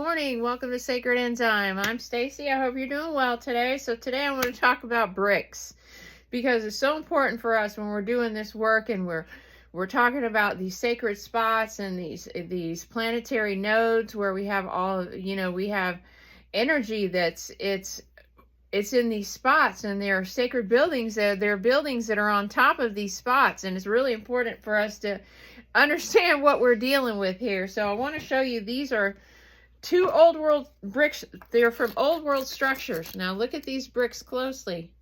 Morning, welcome to Sacred Enzyme. I'm Stacy. I hope you're doing well today. So today I want to talk about bricks because it's so important for us when we're doing this work and we're talking about these sacred spots and these planetary nodes where we have we have energy it's in these spots, and there are sacred buildings. There are buildings that are on top of these spots, and it's really important for us to understand what we're dealing with here. So I want to show you, these are two old world bricks. They're from old world structures. Now look at these bricks closely.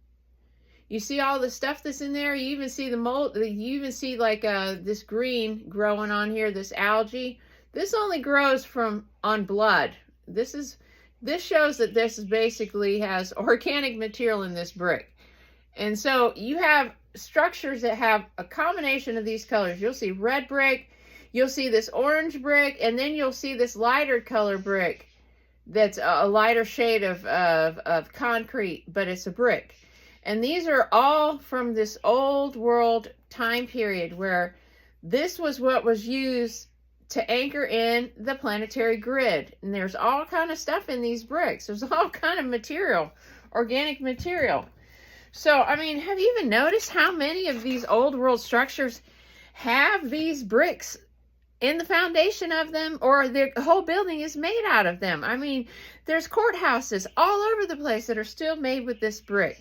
You see all the stuff that's in there. You even see the mold. You even see like this green growing on here, this algae. This only grows on blood. This shows that this basically has organic material in this brick. And so you have structures that have a combination of these colors. You'll see red brick, you'll see this orange brick, and then you'll see this lighter color brick that's a lighter shade of concrete, but it's a brick. And these are all from this old world time period where this was what was used to anchor in the planetary grid. And there's all kind of stuff in these bricks. There's all kind of material, organic material. So, I mean, have you even noticed how many of these old world structures have these bricks in the foundation of them, or the whole building is made out of them? I mean, there's courthouses all over the place that are still made with this brick.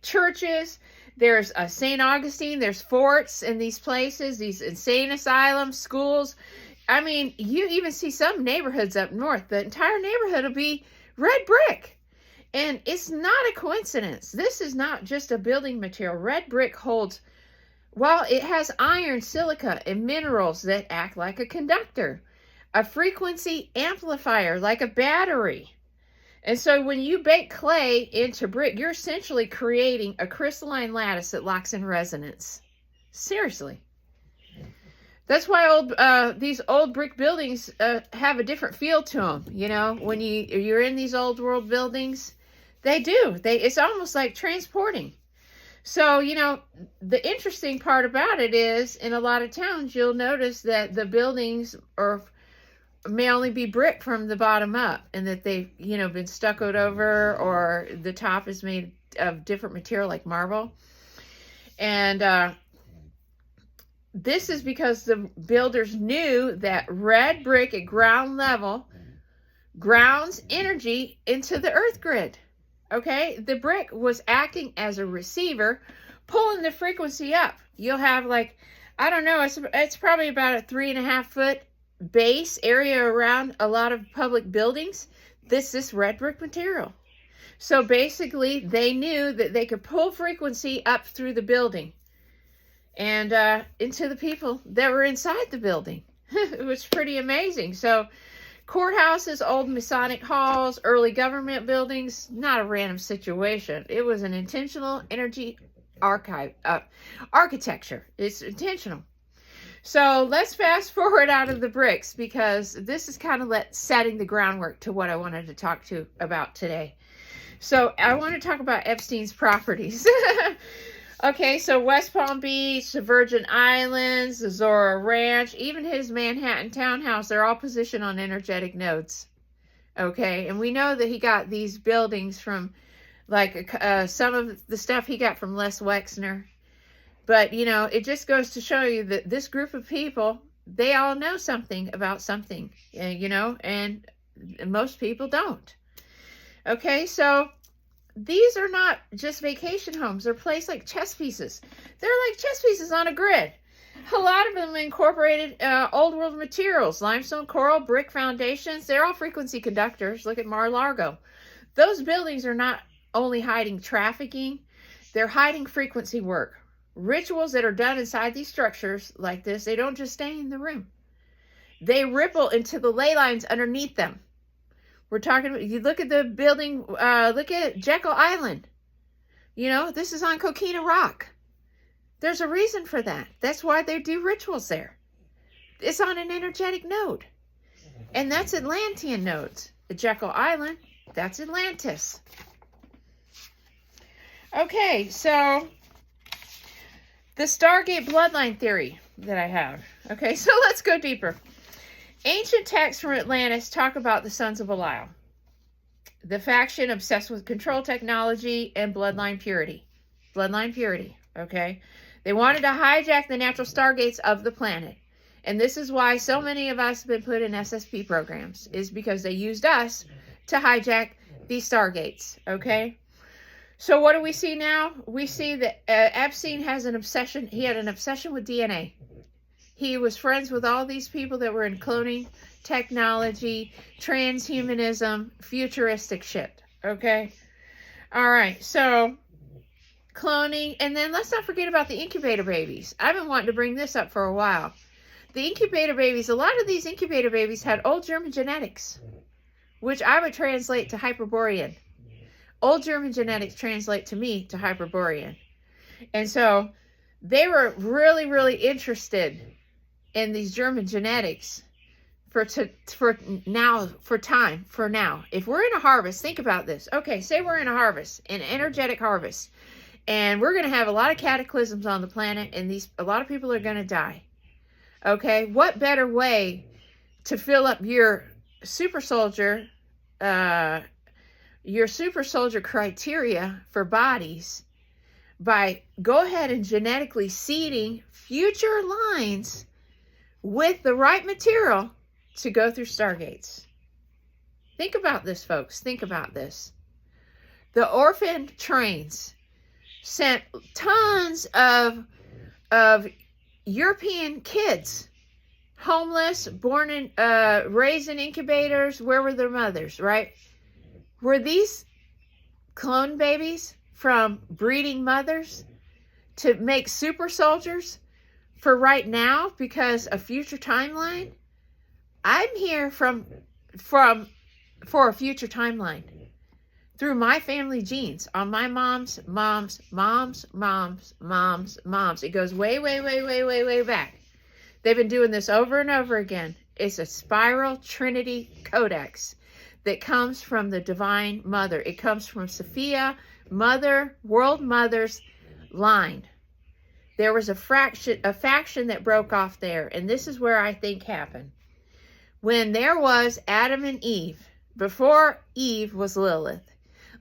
Churches, there's St. Augustine, there's forts in these places, these insane asylums, schools. I mean, you even see some neighborhoods up north, the entire neighborhood will be red brick. And it's not a coincidence. This is not just a building material. Red brick holds, well, it has iron, silica, and minerals that act like a conductor, a frequency amplifier, like a battery. And so when you bake clay into brick, you're essentially creating a crystalline lattice that locks in resonance. Seriously. That's why these old brick buildings have a different feel to them. You know, when you're in these old world buildings, they do. It's almost like transporting. So, you know, the interesting part about it is, in a lot of towns, you'll notice that the buildings may only be brick from the bottom up, and that they've, been stuccoed over, or the top is made of different material like marble. And this is because the builders knew that red brick at ground level grounds energy into the earth grid. Okay, the brick was acting as a receiver, pulling the frequency up. You'll have, like, I don't know, it's probably about a 3.5 foot base area around a lot of public buildings. This red brick material. So basically, they knew that they could pull frequency up through the building and into the people that were inside the building. It was pretty amazing. So courthouses, old Masonic halls, early government buildings, not a random situation. It was an intentional energy architecture. It's intentional. So let's fast forward out of the bricks, because this is kind of setting the groundwork to what I wanted to talk about today. So I want to talk about Epstein's properties. Okay, so West Palm Beach, the Virgin Islands, the Zora Ranch, even his Manhattan townhouse, they're all positioned on energetic nodes. Okay, and we know that he got these buildings from, like, some of the stuff he got from Les Wexner. But, it just goes to show you that this group of people, they all know something about something, and most people don't. Okay, so these are not just vacation homes. They're placed like chess pieces. They're like chess pieces on a grid. A lot of them incorporated old world materials, limestone, coral, brick foundations. They're all frequency conductors. Look at Mar-a-Lago. Those buildings are not only hiding trafficking, they're hiding frequency work. Rituals that are done inside these structures like this, they don't just stay in the room. They ripple into the ley lines underneath them. We're talking about, you look at the building, look at Jekyll Island. This is on Coquina Rock. There's a reason for that. That's why they do rituals there. It's on an energetic node. And that's Atlantean nodes. The Jekyll Island, that's Atlantis. Okay, so the Stargate bloodline theory that I have. Okay, so let's go deeper. Ancient texts from Atlantis talk about the sons of Belial, the faction obsessed with control technology and bloodline purity. Bloodline purity, okay? They wanted to hijack the natural stargates of the planet. And this is why so many of us have been put in SSP programs, is because they used us to hijack these stargates, okay? So what do we see now? We see that Epstein has an obsession. He had an obsession with DNA. He was friends with all these people that were in cloning technology, transhumanism, futuristic shit, okay? All right, so cloning, and then let's not forget about the incubator babies. I've been wanting to bring this up for a while. The incubator babies, a lot of these incubator babies had old German genetics, which I would translate to Hyperborean. Old German genetics translate to me to Hyperborean. And so they were really, really interested in these German genetics for now. If we're in a harvest, think about this. Okay, say we're in a harvest, an energetic harvest, and we're going to have a lot of cataclysms on the planet, and a lot of people are going to die. Okay, what better way to fill up your super soldier criteria for bodies by go ahead and genetically seeding future lines with the right material to go through Stargates. Think about this, folks. Think about this. The orphan trains sent tons of European kids, homeless, born in, raised in incubators. Where were their mothers, right? Were these clone babies from breeding mothers to make super soldiers for right now because of future timeline? I'm here for a future timeline through my family genes on my mom's. It goes way back. They've been doing this over and over again. It's a spiral Trinity Codex that comes from the Divine Mother. It comes from Sophia, World Mother's line. There was a faction that broke off there, and this is where I think happened. When there was Adam and Eve, before Eve was Lilith.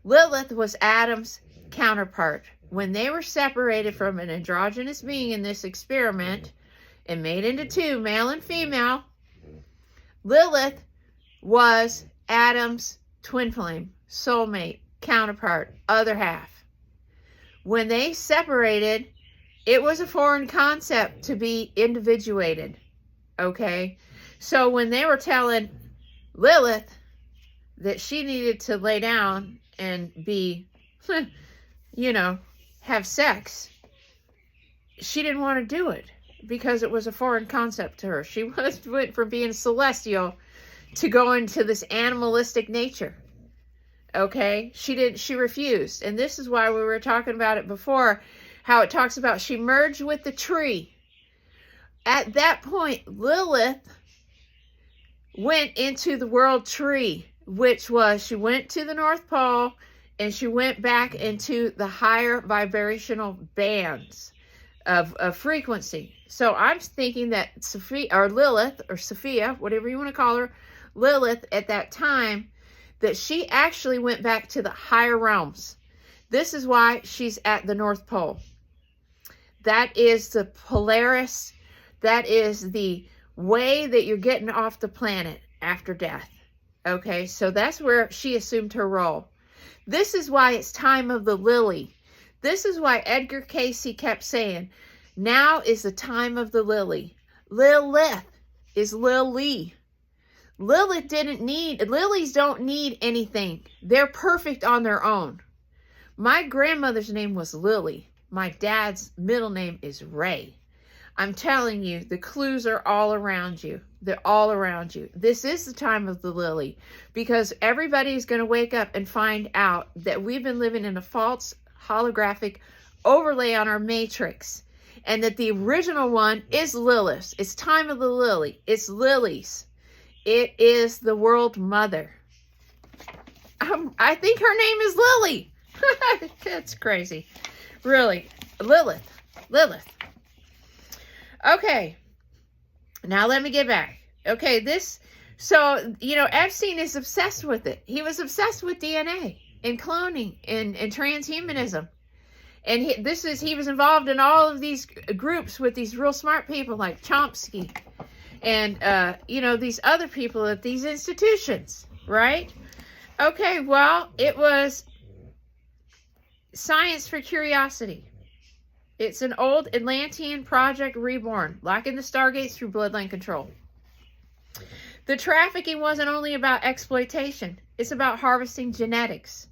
Lilith was Adam's counterpart. When they were separated from an androgynous being in this experiment and made into two, male and female, Lilith was Adam's twin flame, soulmate, counterpart, other half. When they separated, it was a foreign concept to be individuated, okay? So when they were telling Lilith that she needed to lay down and be, have sex, she didn't want to do it because it was a foreign concept to her. She went from being celestial to go into this animalistic nature. Okay? She refused. And this is why we were talking about it before, how it talks about she merged with the tree. At that point, Lilith went into the world tree, which was she went to the North Pole and she went back into the higher vibrational bands of frequency. So I'm thinking that Sophia, or Lilith, or Sophia, whatever you want to call her, Lilith at that time, that she actually went back to the higher realms. This is why she's at the North Pole. That is the Polaris. That is the way that you're getting off the planet after death. Okay, so that's where she assumed her role. This is why it's time of the lily. This is why Edgar Cayce kept saying, now is the time of the lily. Lilith is Lily. Lilies don't need anything. They're perfect on their own. My grandmother's name was Lily. My dad's middle name is Ray. I'm telling you, the clues are all around you. They're all around you. This is the time of the lily because everybody's going to wake up and find out that we've been living in a false holographic overlay on our matrix and that the original one is Lilith. It's time of the lily. It's lilies. It is the world mother. I think her name is Lily. That's crazy. Really. Lilith. Okay. Now let me get back. Okay, so, Epstein is obsessed with it. He was obsessed with DNA and cloning and transhumanism. And he was involved in all of these groups with these real smart people like Chomsky and, these other people at these institutions, right? Okay, well, it was science for curiosity. It's an old Atlantean project reborn, like in the Stargates through bloodline control. The trafficking wasn't only about exploitation. It's about harvesting genetics,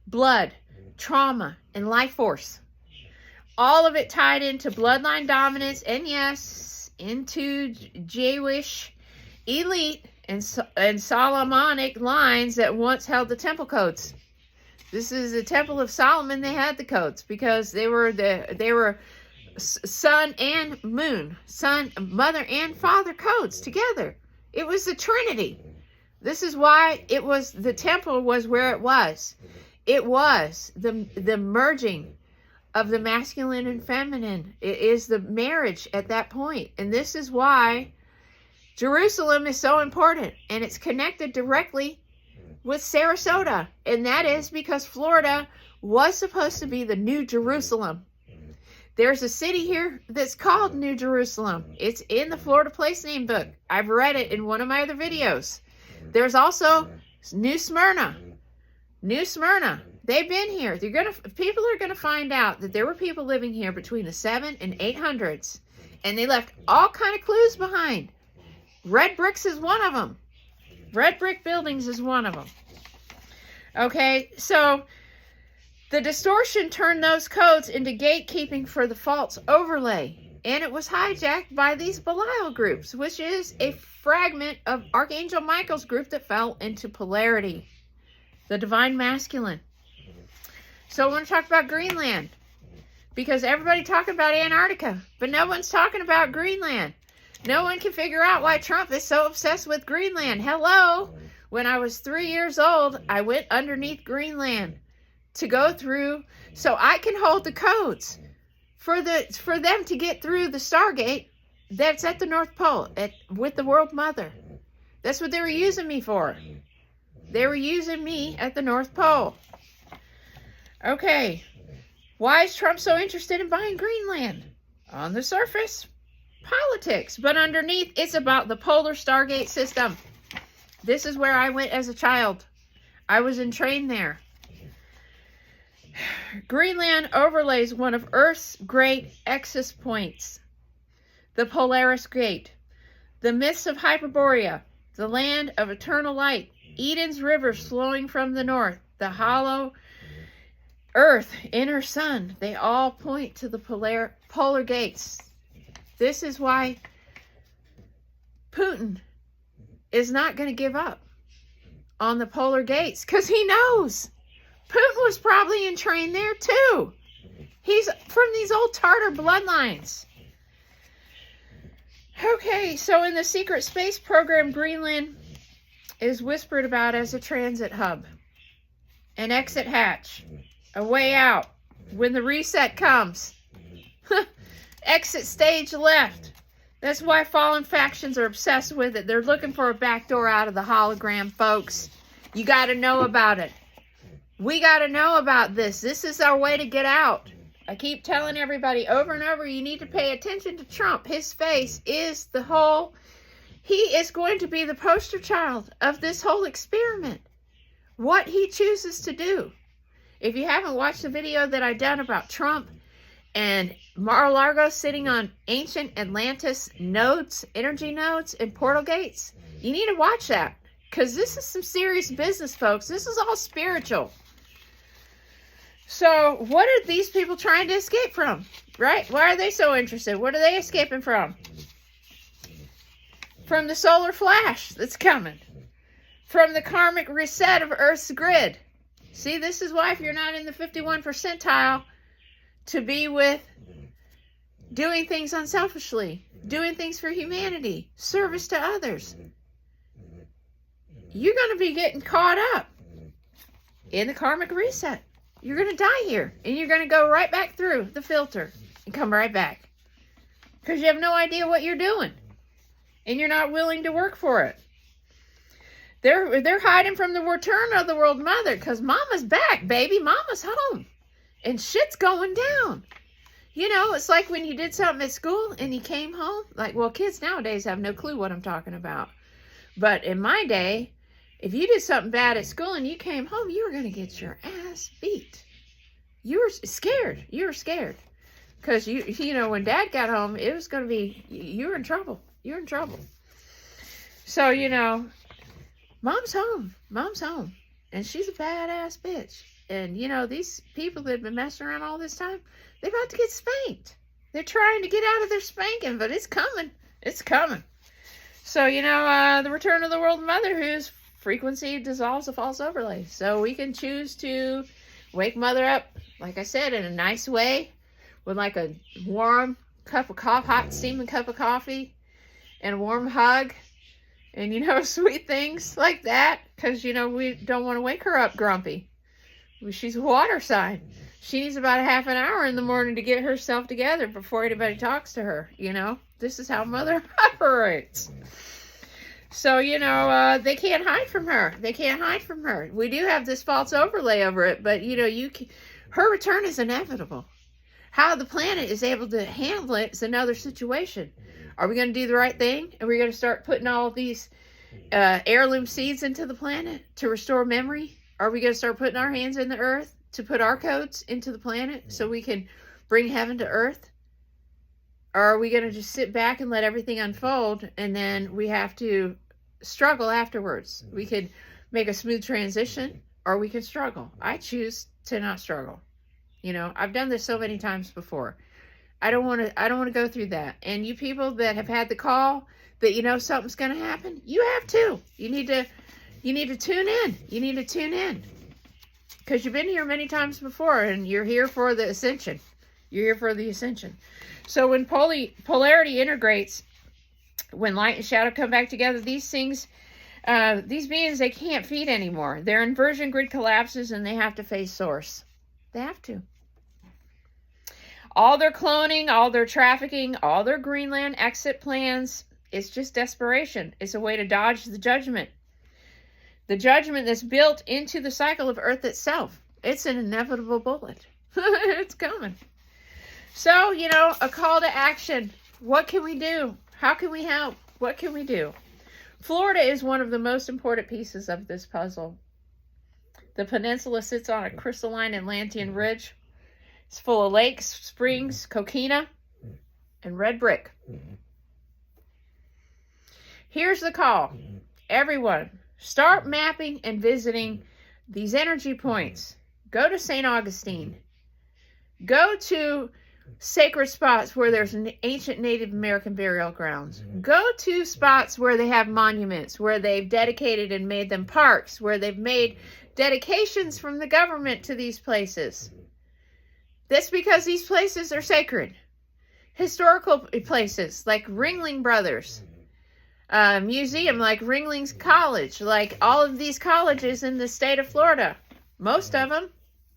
blood, trauma, and life force. All of it tied into bloodline dominance and, yes, into Jewish elite and Solomonic lines that once held the temple codes. This is the Temple of Solomon. They had the codes because they were sun and moon, son, mother, and father codes together. It was the Trinity. This is why the temple was where it was. It was the merging of the masculine and feminine. It is the marriage at that point. And this is why Jerusalem is so important. And it's connected directly with Sarasota. And that is because Florida was supposed to be the New Jerusalem. There's a city here that's called New Jerusalem. It's in the Florida Place Name book. I've read it in one of my other videos. There's also New Smyrna. New Smyrna. They've been here. People are going to find out that there were people living here between the 700s and 800s. And they left all kind of clues behind. Red bricks is one of them. Red brick buildings is one of them. Okay, so the distortion turned those codes into gatekeeping for the false overlay. And it was hijacked by these Belial groups, which is a fragment of Archangel Michael's group that fell into polarity. The divine masculine. So I want to talk about Greenland. Because everybody talking about Antarctica. But no one's talking about Greenland. No one can figure out why Trump is so obsessed with Greenland. Hello. When I was 3 years old, I went underneath Greenland to go through so I can hold the codes for them to get through the Stargate that's at the North Pole with the World Mother. That's what they were using me for. They were using me at the North Pole. Okay. Why is Trump so interested in buying Greenland? On the surface, politics. But underneath, it's about the polar Stargate system. This is where I went as a child. I was entrained there. Greenland overlays one of Earth's great excess points. The Polaris Gate. The myths of Hyperborea. The land of eternal light. Eden's rivers flowing from the north. The hollow Earth, inner sun. They all point to the polar gates. This is why Putin is not going to give up on the polar gates. Because he knows. Putin was probably entrained there too. He's from these old Tartar bloodlines. Okay, so in the secret space program, Greenland is whispered about as a transit hub. An exit hatch. A way out. When the reset comes. Exit stage left. That's why fallen factions are obsessed with it. They're looking for a back door out of the hologram, folks. You got to know about it. We got to know about this. This is our way to get out. I keep telling everybody over and over, you need to pay attention to Trump. His face is he is going to be the poster child of this whole experiment. What he chooses to do. If you haven't watched the video that I done about Trump and Mar-a-Lago sitting on ancient Atlantis nodes, energy nodes, and portal gates, you need to watch that. Because this is some serious business, folks. This is all spiritual. So, what are these people trying to escape from? Right? Why are they so interested? What are they escaping from? From the solar flash that's coming. From the karmic reset of Earth's grid. See, this is why if you're not in the 51st percentile, to be with doing things unselfishly, doing things for humanity, service to others, you're going to be getting caught up in the karmic reset. You're going to die here, and you're going to go right back through the filter and come right back. Because you have no idea what you're doing. and you're not willing to work for it. They're hiding from the return of the world mother because mama's back, baby. Mama's home. And shit's going down. You know, it's like when you did something at school and you came home. Like, well, kids nowadays have no clue what I'm talking about. But in my day, if you did something bad at school and you came home, you were going to get your ass beat. You were scared. You were scared. Because, you know, when Dad got home, it was going to be, you were in trouble. You're in trouble. So, you know, Mom's home. Mom's home. And she's a badass bitch. And, you know, these people that have been messing around all this time, they're about to get spanked. They're trying to get out of their spanking, but it's coming. It's coming. So, you know, the return of the world mother, whose frequency dissolves a false overlay. So we can choose to wake mother up, like I said, in a nice way, with like a warm cup of coffee, hot steaming cup of coffee, and a warm hug, and, you know, sweet things like that. Because, you know, we don't want to wake her up grumpy. She's a water sign. She needs about a half an hour in the morning to get herself together before anybody talks to her, you know. This is how mother operates. So, you know, they can't hide from her. They can't hide from her. We do have this false overlay over it, but, you know, her return is inevitable. How the planet is able to handle it is another situation. Are we going to do the right thing? Are we going to start putting all of these heirloom seeds into the planet to restore memory? Are we going to start putting our hands in the earth to put our codes into the planet so we can bring heaven to earth? Or are we going to just sit back and let everything unfold, and then we have to struggle afterwards? We could make a smooth transition, or we can struggle. I choose to not struggle. You know, I've done this so many times before. I don't want to go through that. And you people that have had the call that you know something's going to happen, you have too. You need to tune in. You need to tune in. Because you've been here many times before, and you're here for the ascension. You're here for the ascension. So when polarity integrates, when light and shadow come back together, these things, these beings, they can't feed anymore. Their inversion grid collapses, and they have to face source. They have to. All their cloning, all their trafficking, all their Greenland exit plans, it's just desperation. It's a way to dodge the judgment. The judgment that's built into the cycle of Earth itself. It's an inevitable bullet. It's coming. So, you know, a call to action. What can we do? How can we help? What can we do? Florida is one of the most important pieces of this puzzle. The peninsula sits on a crystalline Atlantean ridge. It's full of lakes, springs, coquina, and red brick. Here's the call. Everyone, start mapping and visiting these energy points. Go to St. Augustine. Go to sacred spots where there's ancient Native American burial grounds. Go to spots where they have monuments, where they've dedicated and made them parks, where they've made dedications from the government to these places. That's because these places are sacred. Historical places like Ringling Brothers, museum like Ringling's College, like all of these colleges in the state of Florida. Most of them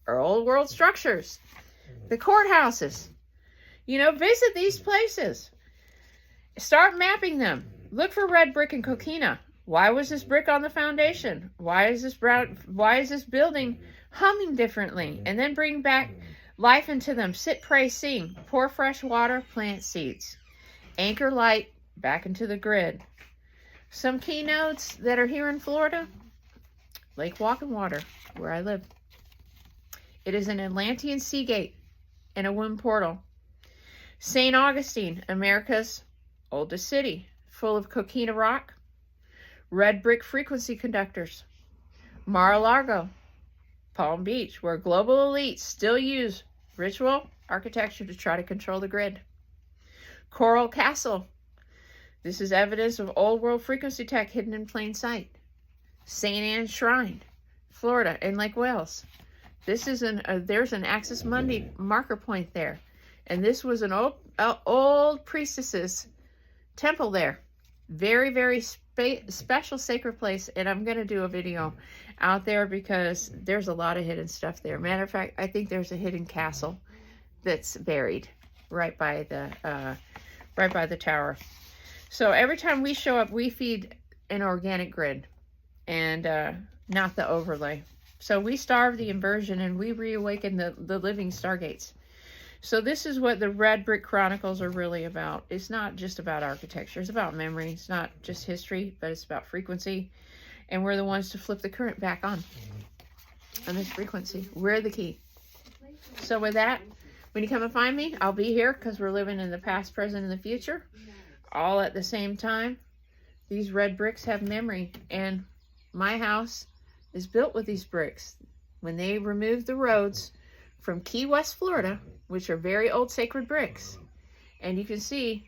are old world structures. The courthouses. You know, visit these places. Start mapping them. Look for red brick and coquina. Why was this brick on the foundation? Why is this building humming differently? And then bring back life into them. Sit, pray, sing. Pour fresh water, plant seeds. Anchor light back into the grid. Some keynotes that are here in Florida. Lake Walking Water, where I live. It is an Atlantean sea gate and a womb portal. St. Augustine, America's oldest city, full of coquina rock, red brick frequency conductors. Mar-a-Lago, Palm Beach, where global elites still use ritual architecture to try to control the grid. Coral Castle. This is evidence of old world frequency tech hidden in plain sight. St. Anne's Shrine, Florida, in Lake Wales. This is there's an Axis Mundi marker point there. And this was an old priestess's temple there. Very, very special sacred place. And I'm going to do a video out there because there's a lot of hidden stuff there. Matter of fact, I think there's a hidden castle that's buried right by the tower. So every time we show up, we feed an organic grid and not the overlay. So we starve the inversion and we reawaken the living stargates. So this is what the Red Brick Chronicles are really about. It's not just about architecture. It's about memory. It's not just history, but it's about frequency. And we're the ones to flip the current back on this frequency. We're the key. So with that, when you come and find me, I'll be here because we're living in the past, present, and the future, all at the same time. These red bricks have memory, and my house is built with these bricks. When they removed the roads from Key West, Florida, which are very old sacred bricks, and you can see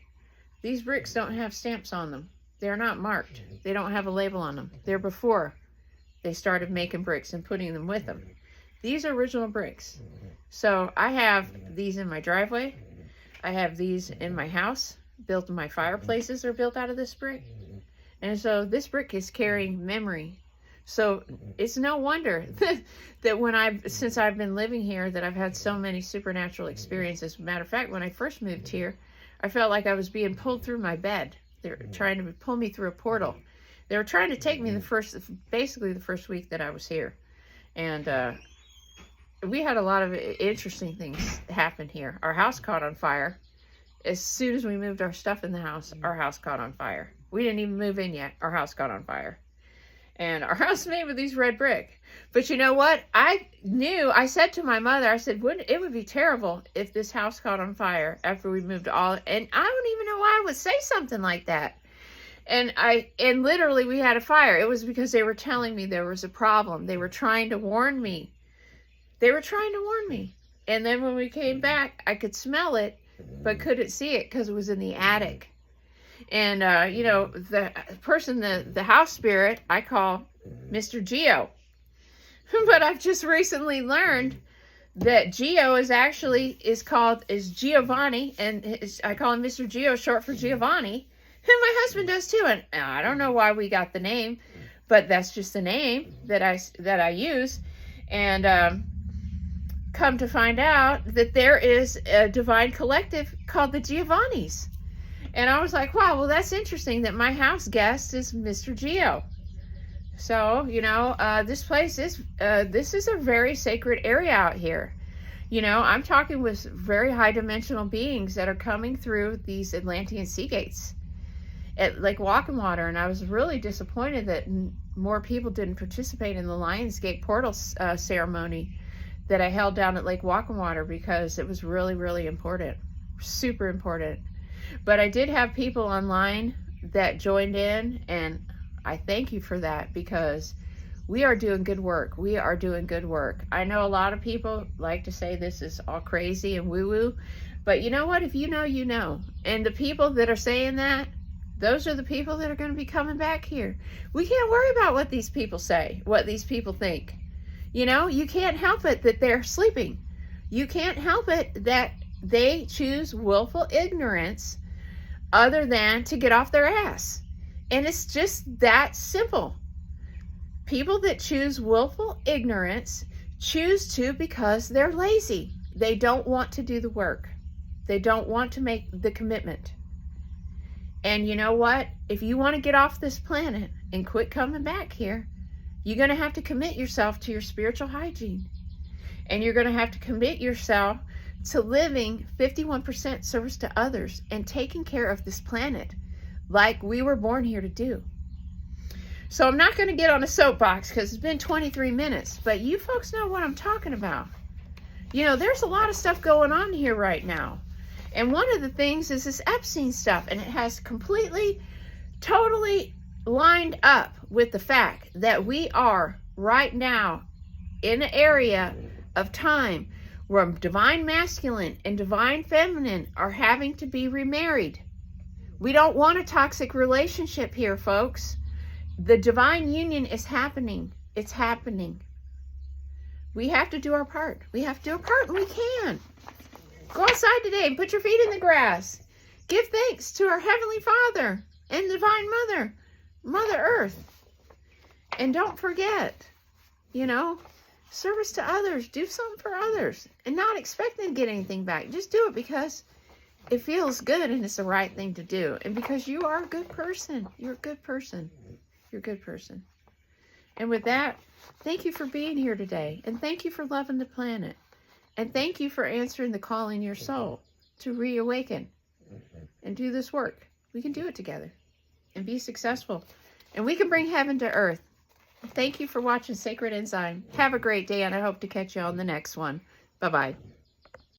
these bricks don't have stamps on them. They're not marked. They don't have a label on them. They're before they started making bricks and putting them with them. These are original bricks. So I have these in my driveway. I have these in my house. Built in my fireplaces are built out of this brick. And so this brick is carrying memory. So it's no wonder that since I've been living here, that I've had so many supernatural experiences. Matter of fact, when I first moved here, I felt like I was being pulled through my bed. They're trying to pull me through a portal. They were trying to take me basically the first week that I was here. And we had a lot of interesting things happen here. Our house caught on fire. As soon as we moved our stuff in the house, our house caught on fire. We didn't even move in yet. Our house caught on fire. And our house is made with these red brick. But you know what? I said to my mother, I said, it would be terrible if this house caught on fire after we moved all. And I don't even know why I would say something like that. And literally we had a fire. It was because they were telling me there was a problem. They were trying to warn me. And then when we came back, I could smell it, but couldn't see it because it was in the attic. And, the person, the house spirit, I call Mr. Geo. But I've just recently learned that Geo is Giovanni, and I call him Mr. Geo, short for Giovanni. And my husband does too. And I don't know why we got the name, but that's just the name that I use. And come to find out that there is a divine collective called the Giovannis. And I was like, wow, well, that's interesting that my house guest is Mr. Geo. So, this place is, this is a very sacred area out here. I'm talking with very high dimensional beings that are coming through these Atlantean sea gates at Lake Walking Water. And I was really disappointed that more people didn't participate in the Lionsgate portal ceremony that I held down at Lake Walking Water, because it was really, really important. Super important. But I did have people online that joined in, and I thank you for that, because we are doing good work. We are doing good work. I know a lot of people like to say this is all crazy and woo-woo, but you know what? If you know, you know. And the people that are saying that, those are the people that are going to be coming back here. We can't worry about what these people say, what these people think. You can't help it that they're sleeping. You can't help it that they choose willful ignorance other than to get off their ass. And it's just that simple. People that choose willful ignorance choose to because they're lazy. They don't want to do the work. They don't want to make the commitment. And you know what? If you want to get off this planet and quit coming back here, you're going to have to commit yourself to your spiritual hygiene. And you're going to have to commit yourself to living 51% service to others and taking care of this planet like we were born here to do. So I'm not going to get on a soapbox because it's been 23 minutes, but you folks know what I'm talking about. There's a lot of stuff going on here right now. And one of the things is this Epstein stuff, and it has completely, totally lined up with the fact that we are right now in an area of time where divine masculine and divine feminine are having to be remarried. We don't want a toxic relationship here, folks. The divine union is happening. It's happening. We have to do our part. We have to do our part, and we can. Go outside today and put your feet in the grass. Give thanks to our Heavenly Father and Divine Mother, Mother Earth. And don't forget, service to others. Do something for others and not expecting to get anything back. Just do it because it feels good and it's the right thing to do. And because you are a good person. You're a good person. You're a good person. And with that, thank you for being here today. And thank you for loving the planet. And thank you for answering the call in your soul to reawaken and do this work. We can do it together and be successful. And we can bring heaven to earth. Thank you for watching Sacred Enzyme. Have a great day, and I hope to catch you on the next one. Bye-bye.